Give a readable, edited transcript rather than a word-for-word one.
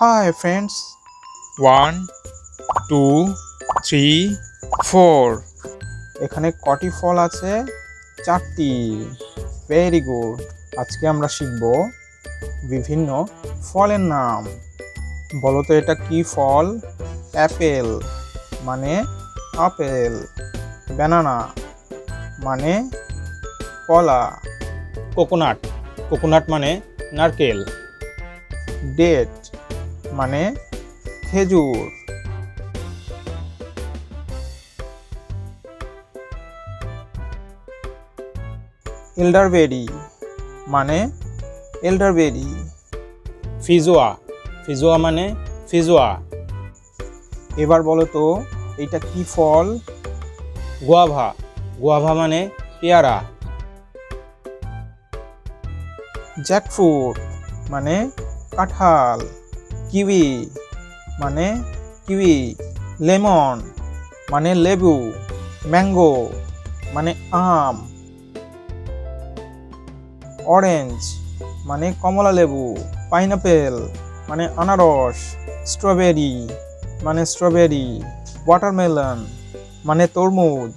Hi friends, 1 2 3 4 এখানে কটি ফল আছে? 4টি। Very good. আজকে আমরা শিখব বিভিন্ন ফলের নাম। বলো তো এটা কি ফল? অ্যাপেল মানে আপেল, ব্যানানা মানে কলা, কোকোনাট কোকোনাট মানে নারকেল, ডেট মানে খেজুর, এলডারবেরি মানে এলডারবেরি, ফিজোয়া ফিজোয়া মানে ফিজোয়া, এবার বলো তো এইটা কি ফল? গুয়াভা গুয়াভা মানে পেয়ারা, জ্যাকফ্রুট মানে কাঁঠাল, কিউই মানে কিউই, লেমন মানে লেবু, ম্যাঙ্গো মানে আম, অরেঞ্জ মানে কমলা লেবু, পাইনাপেল মানে আনারস, স্ট্রবেরি মানে স্ট্রবেরি, ওয়াটারমেলন মানে তরমুজ।